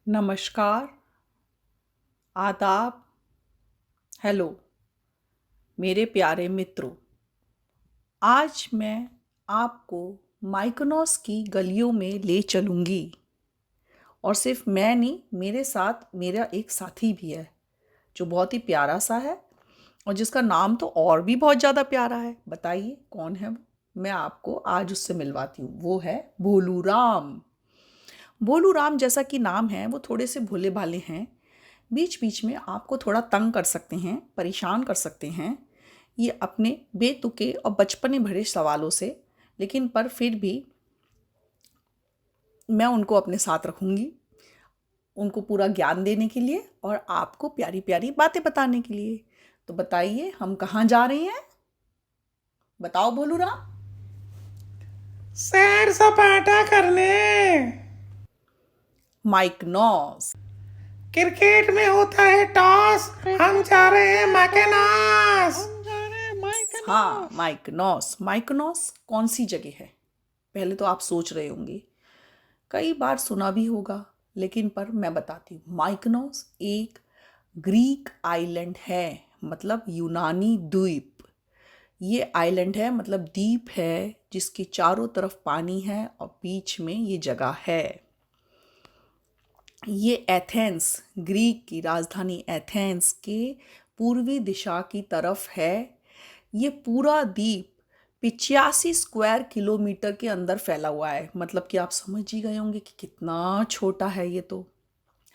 नमस्कार, आदाब, हेलो मेरे प्यारे मित्रों। आज मैं आपको माइकोनॉस की गलियों में ले चलूँगी और सिर्फ मैं नहीं, मेरे साथ मेरा एक साथी भी है जो बहुत ही प्यारा सा है और जिसका नाम तो और भी बहुत ज़्यादा प्यारा है। बताइए कौन है वो? मैं आपको आज उससे मिलवाती हूँ। वो है भोलू राम। भोलू राम जैसा कि नाम है, वो थोड़े से भोले भाले हैं। बीच बीच में आपको थोड़ा तंग कर सकते हैं, परेशान कर सकते हैं ये अपने बेतुके और बचपने भरे सवालों से, लेकिन पर फिर भी मैं उनको अपने साथ रखूँगी, उनको पूरा ज्ञान देने के लिए और आपको प्यारी प्यारी बातें बताने के लिए। तो बताइए हम कहाँ जा रहे हैं? बताओ भोलू राम। सैर सपाटा करने। माइकनॉस। क्रिकेट में होता है टॉस, हम जा रहे हैं मैकेनास। हाँ, माइकनॉस। माइकनॉस कौन सी जगह है? पहले तो आप सोच रहे होंगे, कई बार सुना भी होगा, लेकिन पर मैं बताती हूँ। माइकनोस एक ग्रीक आइलैंड है, मतलब यूनानी द्वीप। ये आइलैंड है, मतलब द्वीप है जिसके चारों तरफ पानी है और बीच में ये जगह है। ये एथेंस, ग्रीक की राजधानी एथेंस के पूर्वी दिशा की तरफ है। ये पूरा द्वीप 85 स्क्वायर किलोमीटर के अंदर फैला हुआ है। मतलब कि आप समझ ही गए होंगे कि कितना छोटा है ये तो,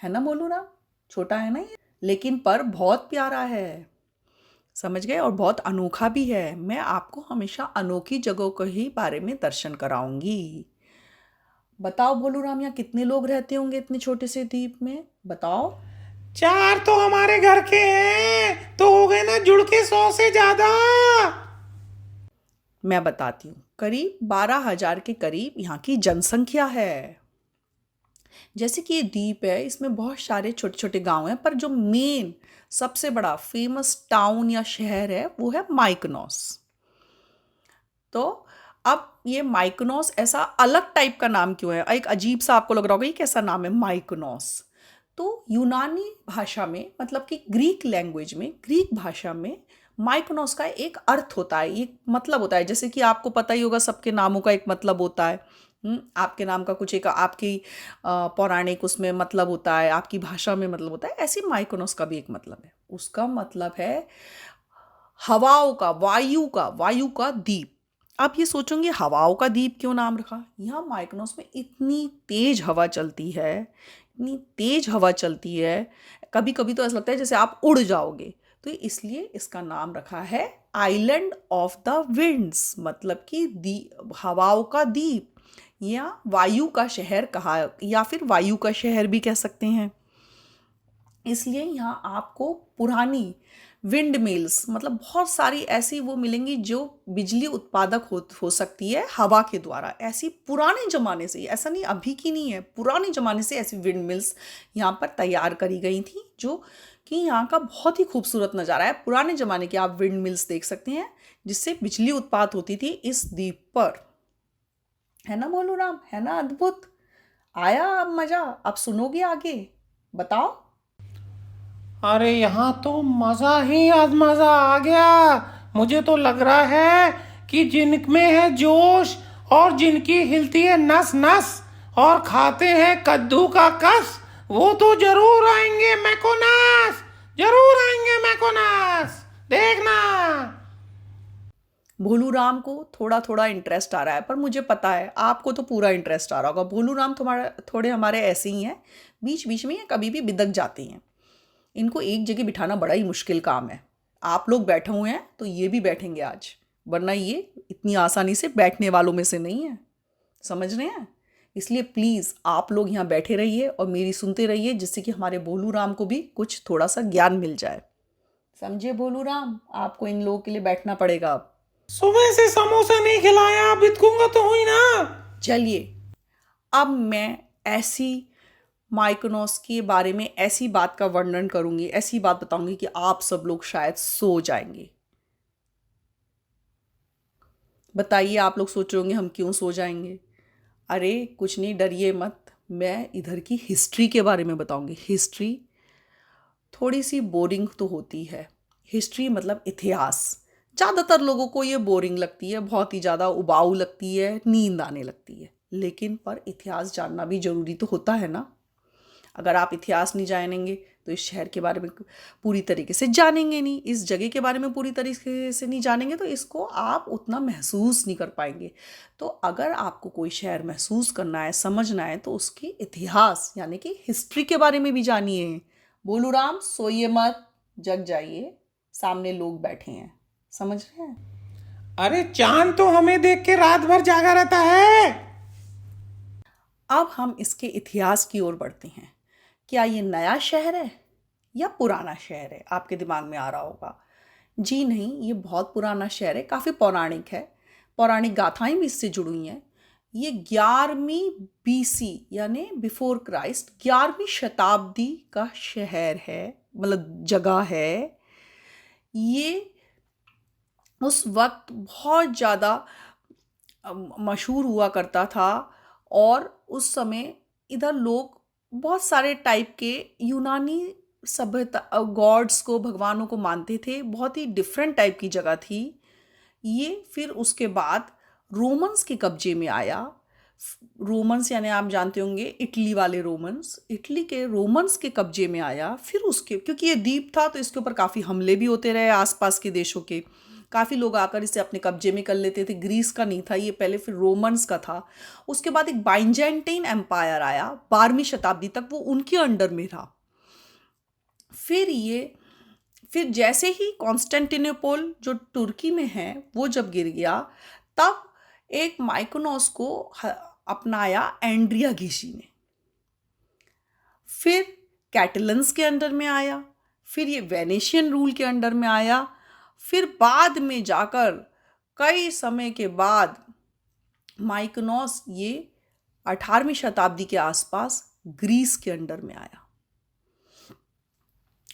है ना बोलू ना? छोटा है ना ये, लेकिन पर बहुत प्यारा है। समझ गए? और बहुत अनोखा भी है। मैं आपको हमेशा अनोखी जगहों के ही बारे में दर्शन कराऊंगी। बताओ भोलू राम, यहाँ कितने लोग रहते होंगे इतने छोटे से द्वीप में? बताओ। चार तो हमारे घर के हैं, तो हो गए ना जुड़ के 100 से ज्यादा। मैं बताती हूँ, करीब 12,000 के करीब यहाँ की जनसंख्या है। जैसे कि ये द्वीप है, इसमें बहुत सारे छोटे छोटे गांव हैं, पर जो मेन सबसे बड़ा फेमस टाउन या शहर है वो है माइकनोस। तो अब ये माइकनोस ऐसा अलग टाइप का नाम क्यों है? एक अजीब सा आपको लग रहा होगा ये कैसा नाम है माइकनोस? तो यूनानी भाषा में, मतलब कि ग्रीक लैंग्वेज में, ग्रीक भाषा में माइकनोस का एक अर्थ होता है, एक मतलब होता है। जैसे कि आपको पता ही होगा, सबके नामों का एक मतलब होता है। आपके नाम का कुछ एक आपकी पौराणिक उसमें मतलब होता है, आपकी भाषा में मतलब होता है। ऐसे माइकोनोस का भी एक मतलब है। उसका मतलब है हवाओं का, वायु का द्वीप। आप ये सोचोगे हवाओं का द्वीप क्यों नाम रखा? यहाँ माइकोनोस में इतनी तेज हवा चलती है, इतनी तेज हवा चलती है, कभी कभी तो ऐसा लगता है जैसे आप उड़ जाओगे। तो इसलिए इसका नाम रखा है आइलैंड ऑफ द विंड्स, मतलब कि हवाओं का द्वीप, या वायु का शहर कहा, या फिर वायु का शहर भी कह सकते हैं। इसलिए यहाँ आपको पुरानी विंड मिल्स, मतलब बहुत सारी ऐसी वो मिलेंगी जो बिजली उत्पादक हो सकती है हवा के द्वारा। ऐसी पुराने ज़माने से, ऐसा नहीं अभी की नहीं है, पुराने ज़माने से ऐसी विंड मिल्स यहाँ पर तैयार करी गई थी, जो कि यहाँ का बहुत ही खूबसूरत नज़ारा है। पुराने ज़माने के आप विंड मिल्स देख सकते हैं जिससे बिजली उत्पाद होती थी इस द्वीप पर। है ना बोलू राम? है ना अद्भुत? आया अब मजा? अब सुनोगे आगे? बताओ। अरे यहाँ तो मजा ही आज मजा आ गया। मुझे तो लग रहा है कि जिनमें है जोश और जिनकी हिलती है नस नस और खाते हैं कद्दू का कस, वो तो जरूर आएंगे मैकोनास। जरूर आएंगे मैकोनास, देखना। भोलू राम को थोड़ा थोड़ा इंटरेस्ट आ रहा है, पर मुझे पता है आपको तो पूरा इंटरेस्ट आ रहा होगा। भोलू राम तुम्हारा थोड़े हमारे ऐसे ही हैं, बीच बीच में ये कभी भी बिदक जाते हैं। इनको एक जगह बिठाना बड़ा ही मुश्किल काम है। आप लोग बैठे हुए हैं तो ये भी बैठेंगे आज, वरना ये इतनी आसानी से बैठने वालों में से नहीं है। समझ रहे हैं? इसलिए प्लीज़ आप लोग यहाँ बैठे रहिए और मेरी सुनते रहिए, जिससे कि हमारे भोलू राम को भी कुछ थोड़ा सा ज्ञान मिल जाए। समझे भोलू राम? आपको इन लोगों के लिए बैठना पड़ेगा अब। सुबह से समोसा नहीं खिलाया, बितकूंगा तो हुई ना। चलिए, अब मैं ऐसी माइकोनॉस के बारे में ऐसी बात का वर्णन करूंगी, ऐसी बात बताऊंगी कि आप सब लोग शायद सो जाएंगे। बताइए, आप लोग सोच रहे होंगे हम क्यों सो जाएंगे? अरे कुछ नहीं, डरिए मत। मैं इधर की हिस्ट्री के बारे में बताऊंगी। हिस्ट्री थोड़ी सी बोरिंग तो होती है। हिस्ट्री मतलब इतिहास। ज़्यादातर लोगों को ये बोरिंग लगती है, बहुत ही ज़्यादा उबाऊ लगती है, नींद आने लगती है। लेकिन पर इतिहास जानना भी ज़रूरी तो होता है ना। अगर आप इतिहास नहीं जानेंगे तो इस शहर के बारे में पूरी तरीके से जानेंगे नहीं, इस जगह के बारे में पूरी तरीके से नहीं जानेंगे तो इसको आप उतना महसूस नहीं कर पाएंगे। तो अगर आपको कोई शहर महसूस करना है, समझना है, तो उसकी इतिहास यानी कि हिस्ट्री के बारे में भी जानिए। बोलू राम सोइए मत, जग जाइए, सामने लोग बैठे हैं, समझ रहे हैं। अरे चांद तो हमें देख के रात भर जागा रहता है। अब हम इसके इतिहास की ओर बढ़ते हैं। क्या ये नया शहर है या पुराना शहर है? आपके दिमाग में आ रहा होगा। जी नहीं, ये बहुत पुराना शहर है, काफ़ी पौराणिक है। पौराणिक गाथाएं भी इससे जुड़ी हुई हैं। ये 11वीं बीसी यानी बिफोर क्राइस्ट 11वीं शताब्दी का शहर है, मतलब जगह है। ये उस वक्त बहुत ज़्यादा मशहूर हुआ करता था और उस समय इधर लोग बहुत सारे टाइप के यूनानी सभ्यता गॉड्स को, भगवानों को मानते थे। बहुत ही डिफरेंट टाइप की जगह थी ये। फिर उसके बाद रोमन्स के कब्जे में आया। रोमन्स यानी आप जानते होंगे इटली वाले रोमन्स, इटली के रोमन्स के कब्जे में आया। फिर उसके, क्योंकि ये द्वीप था तो इसके ऊपर काफ़ी हमले भी होते रहे आसपास के देशों के। काफ़ी लोग आकर इसे अपने कब्जे में कर लेते थे। ग्रीस का नहीं था ये पहले, फिर रोमन्स का था। उसके बाद एक बाइजेंटाइन एम्पायर आया 12वीं शताब्दी तक, वो उनके अंडर में रहा। फिर जैसे ही कॉन्स्टेंटिनोपल जो तुर्की में है वो जब गिर गया, तब एक माइकोनोस को अपनाया एंड्रिया घिसी ने। फिर कैटलन्स के अंडर में आया, फिर ये वेनेशियन रूल के अंडर में आया। फिर बाद में जाकर कई समय के बाद माइकोनोस ये 18वीं शताब्दी के आसपास ग्रीस के अंडर में आया।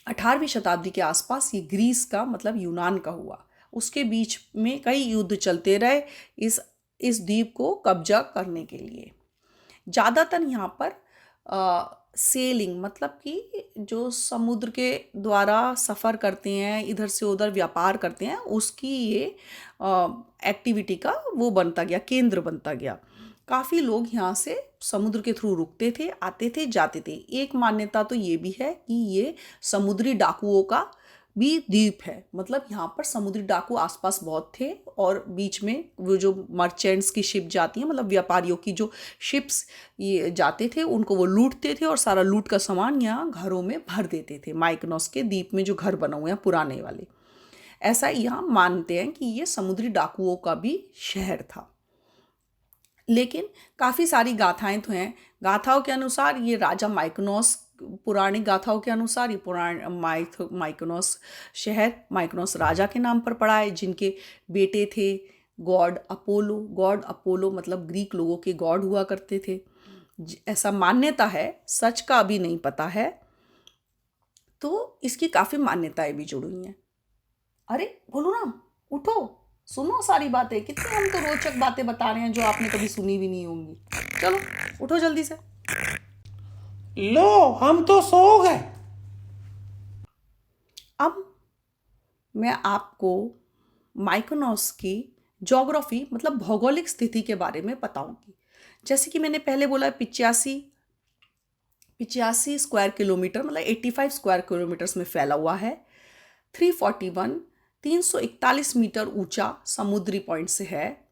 18वीं शताब्दी के आसपास ये ग्रीस का मतलब यूनान का हुआ। उसके बीच में कई युद्ध चलते रहे इस द्वीप को कब्जा करने के लिए। ज़्यादातर यहाँ पर सेलिंग मतलब कि जो समुद्र के द्वारा सफ़र करते हैं, इधर से उधर व्यापार करते हैं, उसकी ये एक्टिविटी का वो बनता गया, केंद्र बनता गया। काफ़ी लोग यहाँ से समुद्र के थ्रू रुकते थे, आते थे, जाते थे। एक मान्यता तो ये भी है कि ये समुद्री डाकुओं का भी द्वीप है। मतलब यहाँ पर समुद्री डाकू आसपास बहुत थे और बीच में वो जो मर्चेंट्स की शिप जाती हैं, मतलब व्यापारियों की जो शिप्स ये जाते थे, उनको वो लूटते थे और सारा लूट का सामान यहाँ घरों में भर देते थे। माइकोनोस के द्वीप में जो घर बना हुए हैं पुराने वाले, ऐसा यहाँ मानते हैं कि ये समुद्री डाकुओं का भी शहर था। लेकिन काफ़ी सारी गाथाएं तो हैं। गाथाओं के अनुसार ये राजा माइकोनोस, पुरानी गाथाओं के अनुसार ये माइकोनोस शहर माइकोनोस राजा के नाम पर पड़ा है, जिनके बेटे थे गॉड अपोलो। गॉड अपोलो मतलब ग्रीक लोगों के गॉड हुआ करते थे, ऐसा मान्यता है। सच का अभी नहीं पता है। तो इसकी काफ़ी मान्यताएं भी जुड़ी हुई हैं। अरे बोलो ना, उठो, सुनो सारी बातें। कितनी हम तो रोचक बातें बता रहे हैं जो आपने कभी सुनी भी नहीं होंगी। चलो उठो जल्दी से। लो हम तो सो गए। अब मैं आपको माइकोनोस की ज्योग्राफी मतलब भौगोलिक स्थिति के बारे में बताऊंगी। जैसे कि मैंने पहले बोला 85 स्क्वायर किलोमीटर मतलब 85 स्क्वायर किलोमीटर्स में फैला हुआ है। 341 मीटर ऊंचा समुद्री पॉइंट से है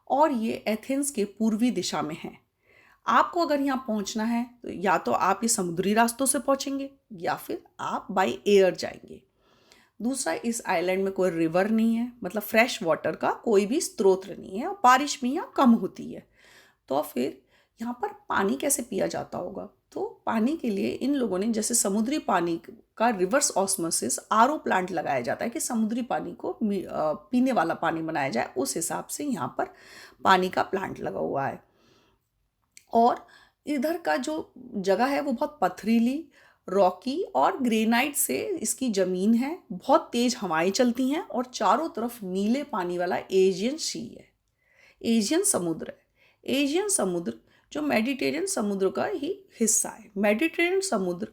और ये एथेंस के पूर्वी दिशा में है। आपको अगर यहाँ पहुँचना है तो या तो आप ये समुद्री रास्तों से पहुँचेंगे या फिर आप बाय एयर जाएंगे। दूसरा, इस आइलैंड में कोई रिवर नहीं है, मतलब फ्रेश वाटर का कोई भी स्रोत नहीं है और बारिश भी यहाँ कम होती है। तो फिर यहाँ पर पानी कैसे पिया जाता होगा? तो पानी के लिए इन लोगों ने जैसे समुद्री पानी का रिवर्स ऑस्मोसिस आरओ प्लांट लगाया जाता है कि समुद्री पानी को पीने वाला पानी बनाया जाए, उस हिसाब से यहाँ पर पानी का प्लांट लगा हुआ है। और इधर का जो जगह है वो बहुत पथरीली, रॉकी और ग्रेनाइट से इसकी ज़मीन है। बहुत तेज़ हवाएं चलती हैं और चारों तरफ नीले पानी वाला एजियन सी है, एजियन समुद्र है। एजियन समुद्र जो मेडिटेरियन समुद्र का ही हिस्सा है। मेडिटेरियन समुद्र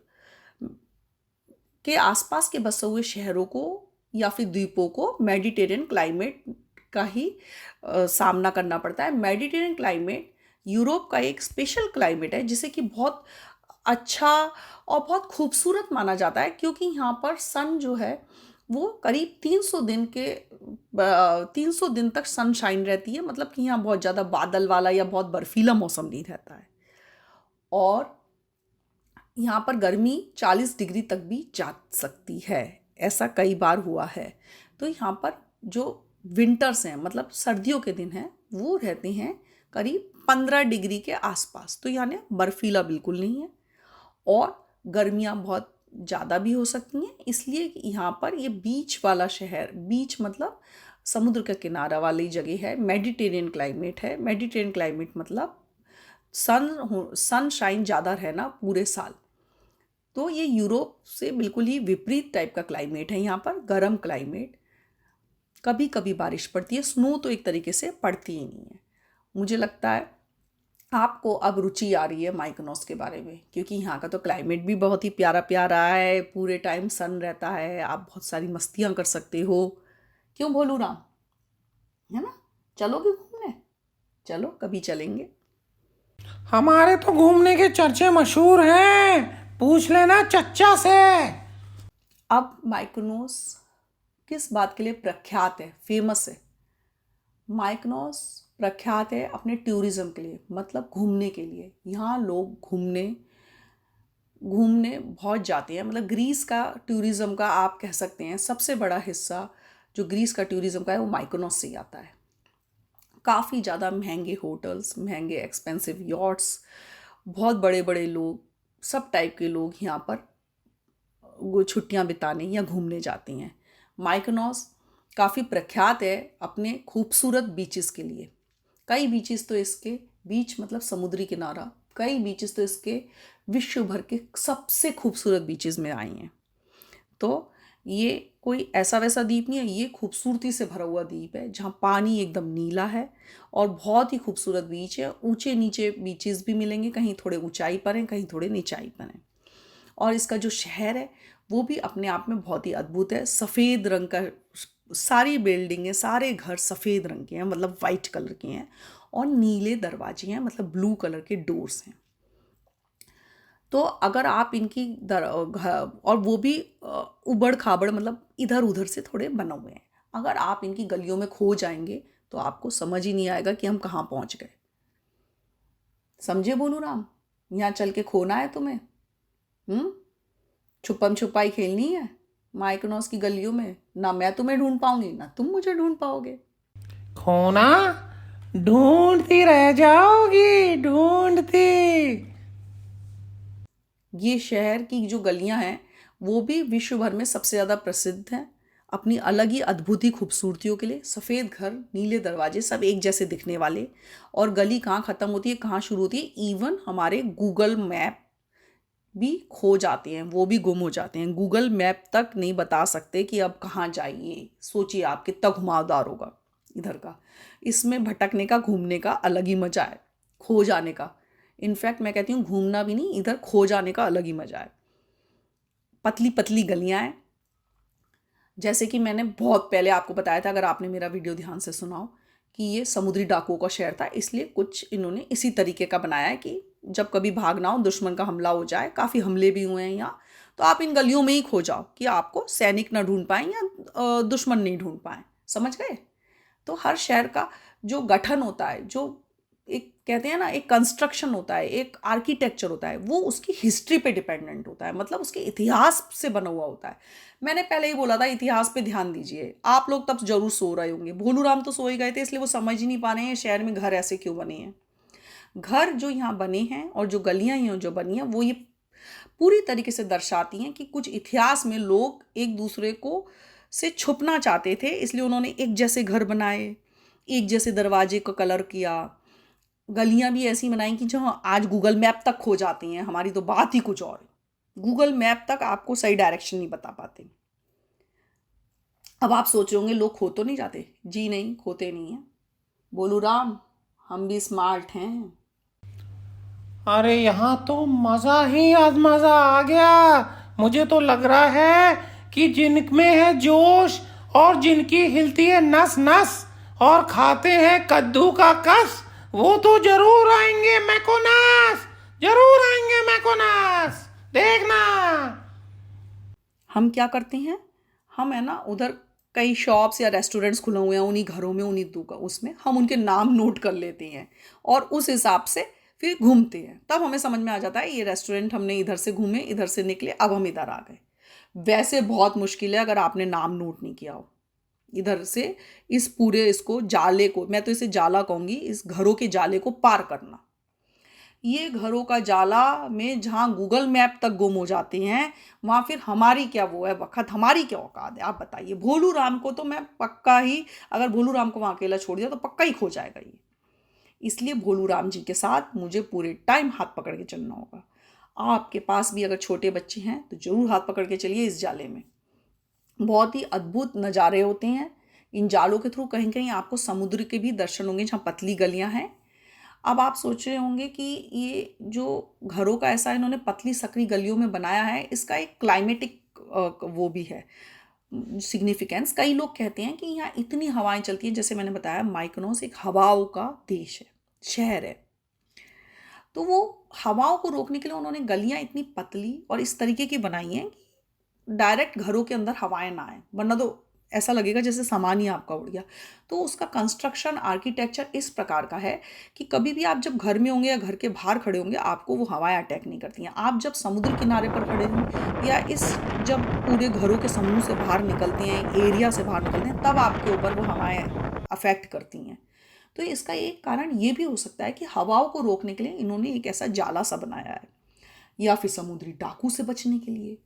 के आसपास के बसे हुए शहरों को या फिर द्वीपों को मेडिटेरियन क्लाइमेट का ही सामना करना पड़ता है। मेडिटेरियन क्लाइमेट यूरोप का एक स्पेशल क्लाइमेट है जिसे कि बहुत अच्छा और बहुत खूबसूरत माना जाता है, क्योंकि यहाँ पर सन जो है वो करीब 300 दिन तक सनशाइन रहती है। मतलब कि यहाँ बहुत ज़्यादा बादल वाला या बहुत बर्फीला मौसम नहीं रहता है। और यहाँ पर गर्मी 40 डिग्री तक भी जा सकती है, ऐसा कई बार हुआ है। तो यहाँ पर जो विंटर्स हैं, मतलब सर्दियों के दिन हैं, वो रहते हैं करीब 15 डिग्री के आसपास। तो यानी बर्फीला बिल्कुल नहीं है और गर्मियाँ बहुत ज़्यादा भी हो सकती हैं। इसलिए यहाँ पर ये बीच वाला शहर, बीच मतलब समुद्र का किनारा वाली जगह है, मेडिटेरियन क्लाइमेट है। मेडिटेरियन क्लाइमेट मतलब सनशाइन ज़्यादा रहना पूरे साल। तो ये यूरोप से बिल्कुल ही विपरीत टाइप का क्लाइमेट है। यहाँ पर गर्म क्लाइमेट, कभी कभी बारिश पड़ती है, स्नो तो एक तरीके से पड़ती ही नहीं है। मुझे लगता है आपको अब रुचि आ रही है माइकोनॉस के बारे में, क्योंकि यहाँ का तो क्लाइमेट भी बहुत ही प्यारा प्यारा है, पूरे टाइम सन रहता है, आप बहुत सारी मस्तियाँ कर सकते हो। क्यों भोलू राम, है ना? चलोगे घूमने? चलो कभी चलेंगे। हमारे तो घूमने के चर्चे मशहूर हैं, पूछ लेना चच्चा से। अब माइकोनॉस किस बात के लिए प्रख्यात है, फेमस है? माइकोनॉस प्रख्यात है अपने टूरिज्म के लिए, मतलब घूमने के लिए। यहाँ लोग घूमने घूमने बहुत जाते हैं। मतलब ग्रीस का टूरिज्म का आप कह सकते हैं सबसे बड़ा हिस्सा जो ग्रीस का टूरिज्म का है वो माइकोनॉस से ही आता है। काफ़ी ज़्यादा महंगे होटल्स, महंगे एक्सपेंसिव यॉट्स, बहुत बड़े बड़े लोग, सब टाइप के लोग यहाँ पर वो छुट्टियाँ बिताने या घूमने जाती हैं। माइकोनॉस काफ़ी प्रख्यात है अपने खूबसूरत बीचेस के लिए। कई बीचेस तो इसके, बीच मतलब समुद्री किनारा, कई बीचेस तो इसके विश्व भर के सबसे खूबसूरत बीचेस में आई हैं। तो ये कोई ऐसा वैसा द्वीप नहीं है, ये खूबसूरती से भरा हुआ द्वीप है जहाँ पानी एकदम नीला है और बहुत ही खूबसूरत बीच है। ऊंचे नीचे बीचेस भी मिलेंगे, कहीं थोड़े ऊंचाई पर हैं, कहीं थोड़े नीचाई पर हैं। और इसका जो शहर है वो भी अपने आप में बहुत ही अद्भुत है। सफ़ेद रंग का, सारी बिल्डिंगें, सारे घर सफ़ेद रंग के हैं, मतलब वाइट कलर के हैं, और नीले दरवाजे हैं, मतलब ब्लू कलर के डोर्स हैं। तो अगर आप इनकी और वो भी उबड़ खाबड़, मतलब इधर उधर से थोड़े बने हुए हैं। अगर आप इनकी गलियों में खो जाएंगे तो आपको समझ ही नहीं आएगा कि हम कहाँ पहुँच गए। समझे बोलू राम? यहाँ चल के खोना है तुम्हें? छुपम छुपाई खेलनी है माइकोनॉस की गलियों में? ना मैं तुम्हें ढूंढ पाऊंगी ना तुम मुझे ढूंढ पाओगे। खोना? ढूंढती रह जाओगी, ढूंढती। ये शहर की जो गलियां हैं वो भी विश्व भर में सबसे ज़्यादा प्रसिद्ध हैं अपनी अलग ही अद्भुत ही खूबसूरतियों के लिए। सफ़ेद घर, नीले दरवाजे, सब एक जैसे दिखने वाले, और गली कहाँ ख़त्म होती है कहाँ शुरू होती है, इवन हमारे गूगल मैप भी खो जाते हैं, वो भी गुम हो जाते हैं। गूगल मैप तक नहीं बता सकते कि अब कहाँ जाइए। सोचिए आप कितना घुमावदार होगा इधर का। इसमें भटकने का, घूमने का अलग ही मज़ा है, खो जाने का। इनफैक्ट मैं कहती हूँ घूमना भी नहीं, इधर खो जाने का अलग ही मज़ा है। पतली पतली गलियाँ हैं, जैसे कि मैंने बहुत पहले आपको बताया था, अगर आपने मेरा वीडियो ध्यान से सुना हो, कि ये समुद्री डाकुओं का शहर था, इसलिए कुछ इन्होंने इसी तरीके का बनाया है कि जब कभी भागना हो, दुश्मन का हमला हो जाए, काफ़ी हमले भी हुए हैं यहाँ, तो आप इन गलियों में ही खो जाओ कि आपको सैनिक ना ढूंढ पाएँ या दुश्मन नहीं ढूंढ पाएँ। समझ गए? तो हर शहर का जो गठन होता है, जो एक कहते हैं ना, एक कंस्ट्रक्शन होता है, एक आर्किटेक्चर होता है, वो उसकी हिस्ट्री पे डिपेंडेंट होता है, मतलब उसके इतिहास से बना हुआ होता है। मैंने पहले ही बोला था इतिहास पे ध्यान दीजिए। आप लोग तब जरूर सो रहे होंगे, भोलू राम तो सो ही गए थे, इसलिए वो समझ ही नहीं पा रहे हैं शहर में घर ऐसे क्यों बने हैं। घर जो यहाँ बने हैं और जो गलियाँ हैं जो बनी हैं, वो ये पूरी तरीके से दर्शाती हैं कि कुछ इतिहास में लोग एक दूसरे को से छुपना चाहते थे, इसलिए उन्होंने एक जैसे घर बनाए, एक जैसे दरवाजे का कलर किया, गलियां भी ऐसी बनाई कि जो आज गूगल मैप तक खो जाती हैं। हमारी तो बात ही कुछ और है, गूगल मैप तक आपको सही डायरेक्शन नहीं बता पाते। अब आप सोच रहे होंगे लोग खो तो नहीं जाते? जी नहीं, खोते नहीं हैं बोलू राम, हम भी स्मार्ट हैं। अरे यहाँ तो मजा ही आज मजा आ गया। मुझे तो लग रहा है कि जिनमें है जोश और जिनकी हिलती है नस नस और खाते हैं कद्दू का कस, वो तो जरूर आएंगे मैकोनास, जरूर आएंगे मैकोनास, देखना। हम क्या करते हैं, हम है ना उधर कई शॉप्स या रेस्टोरेंट्स खुले हुए हैं, उन्हीं घरों में उन्हीं उसमें हम उनके नाम नोट कर लेते हैं और उस हिसाब से फिर घूमते हैं। तब हमें समझ में आ जाता है ये रेस्टोरेंट हमने इधर से घूमे, इधर से निकले, अब हम इधर आ गए। वैसे बहुत मुश्किल है अगर आपने नाम नोट नहीं किया हो इधर से इस पूरे इसको जाले को, मैं तो इसे जाला कहूँगी, इस घरों के जाले को पार करना। ये घरों का जाला में जहाँ गूगल मैप तक गुम हो जाते हैं वहाँ फिर हमारी क्या वो है वक़्त, हमारी क्या औकात है, आप बताइए। भोलू राम को तो मैं पक्का ही, अगर भोलू राम को वहाँ अकेला छोड़ दिया तो पक्का ही खो जाएगा ये। इसलिए भोलू राम जी के साथ मुझे पूरे टाइम हाथ पकड़ के चलना होगा। आपके पास भी अगर छोटे बच्चे हैं तो ज़रूर हाथ पकड़ के चलिए इस जाले में। बहुत ही अद्भुत नज़ारे होते हैं इन जालों के थ्रू। कहीं कहीं आपको समुद्र के भी दर्शन होंगे जहाँ पतली गलियाँ हैं। अब आप सोच रहे होंगे कि ये जो घरों का ऐसा इन्होंने पतली सकरी गलियों में बनाया है, इसका एक क्लाइमेटिक वो भी है सिग्निफिकेंस। कई लोग कहते हैं कि यहाँ इतनी हवाएं चलती हैं, जैसे मैंने बताया माइकोनोस एक हवाओं का देश है, शहर है। तो वो हवाओं को रोकने के लिए उन्होंने गलियां इतनी पतली और इस तरीके की बनाई हैं कि डायरेक्ट घरों के अंदर हवाएं ना आए, वरना तो ऐसा लगेगा जैसे सामान ही आपका उड़ गया। तो उसका कंस्ट्रक्शन आर्किटेक्चर इस प्रकार का है कि कभी भी आप जब घर में होंगे या घर के बाहर खड़े होंगे आपको वो हवाएं अटैक नहीं करती हैं। आप जब समुद्र किनारे पर खड़े हों या इस जब पूरे घरों के समूह से बाहर निकलते हैं, एरिया से बाहर निकलते हैं, तब आपके ऊपर वो हवाएं अफेक्ट करती हैं। तो इसका एक कारण ये भी हो सकता है कि हवाओं को रोकने के लिए इन्होंने एक ऐसा जाला सा बनाया है, या फिर समुद्री डाकू से बचने के लिए,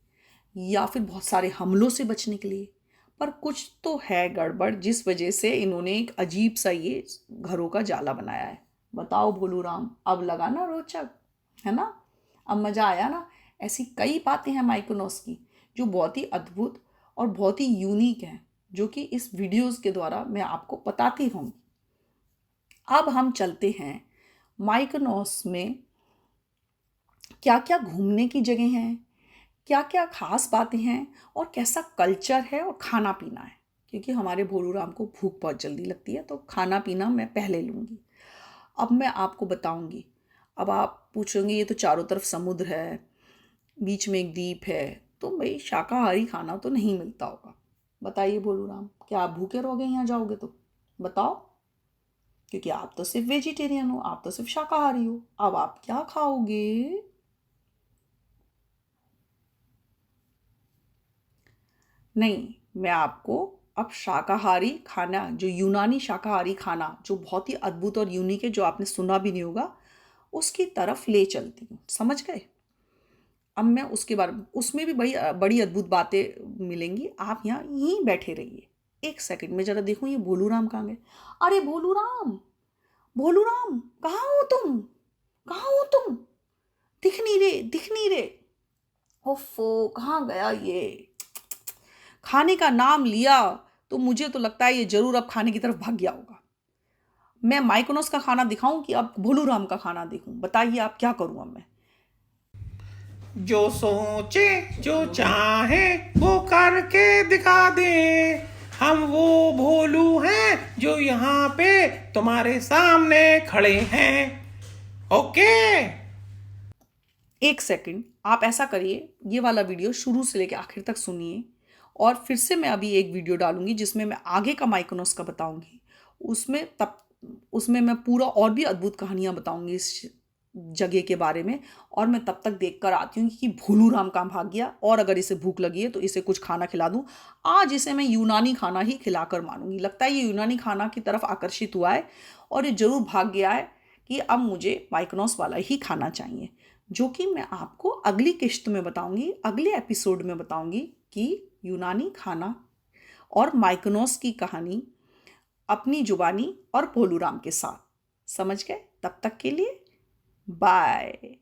या फिर बहुत सारे हमलों से बचने के लिए। पर कुछ तो है गड़बड़ जिस वजह से इन्होंने एक अजीब सा ये घरों का जाला बनाया है। बताओ भोलू राम, अब लगा ना रोचक, है ना? अब मज़ा आया ना? ऐसी कई बातें हैं माइकोनोस की जो बहुत ही अद्भुत और बहुत ही यूनिक हैं, जो कि इस वीडियोज़ के द्वारा मैं आपको बताती रहूँगी। अब हम चलते हैं माइकोनोस में क्या क्या घूमने की जगह हैं, क्या क्या खास बातें हैं और कैसा कल्चर है और खाना पीना है। क्योंकि हमारे भोलू राम को भूख बहुत जल्दी लगती है, तो खाना पीना मैं पहले लूँगी। अब मैं आपको बताऊँगी। अब आप पूछोगे ये तो चारों तरफ समुद्र है, बीच में एक द्वीप है, तो भाई शाकाहारी खाना तो नहीं मिलता होगा। बताइए भोलू राम, क्या आप भूखे रहोगे यहाँ जाओगे तो? बताओ। क्योंकि आप तो सिर्फ वेजिटेरियन हो, आप तो सिर्फ शाकाहारी हो। अब आप क्या खाओगे? नहीं, मैं आपको अब शाकाहारी खाना, जो यूनानी शाकाहारी खाना जो बहुत ही अद्भुत और यूनिक है, जो आपने सुना भी नहीं होगा, उसकी तरफ ले चलती हूँ। समझ गए? अब मैं उसके बारे में, उसमें भी बड़ी बड़ी अद्भुत बातें मिलेंगी। आप यहाँ यहीं बैठे रहिए। एक सेकंड में जरा देखूँ ये भोलू राम कहाँ गए। अरे भोलू राम, भोलू राम, कहाँ हो तुम? कहाँ हो तुम? दिख नहीं रहे, दिख नहीं रहे। ओफो, कहाँ गया ये? खाने का नाम लिया तो मुझे तो लगता है ये जरूर अब खाने की तरफ भाग गया होगा। मैं माइकोनोस का खाना दिखाऊं कि अब भोलू राम का खाना देखूं? बताइए आप क्या करूं अब मैं? जो सोचे जो चाहे वो करके दिखा दे, हम वो भोलू हैं जो यहाँ पे तुम्हारे सामने खड़े हैं। ओके। एक सेकंड, आप ऐसा करिए, ये वाला वीडियो शुरू से लेकर आखिर तक सुनिए और फिर से मैं अभी एक वीडियो डालूंगी जिसमें मैं आगे का माइकोनोस का बताऊंगी। उसमें मैं पूरा और भी अद्भुत कहानियां बताऊंगी इस जगह के बारे में। और मैं तब तक देख कर आती हूँ कि भोलू राम कहाँ भाग गया, और अगर इसे भूख लगी है तो इसे कुछ खाना खिला दूँ। आज इसे मैं यूनानी खाना ही खिलाकर मानूंगी। लगता है ये यूनानी खाना की तरफ आकर्षित हुआ है और ये जरूर भाग गया है कि अब मुझे माइकोनोस वाला ही खाना चाहिए, जो कि मैं आपको अगली किश्त में बताऊंगी, अगले एपिसोड में बताऊंगी कि यूनानी खाना और माइकोनोस की कहानी अपनी जुबानी और भोलू राम के साथ। समझ गए? तब तक के लिए बाय।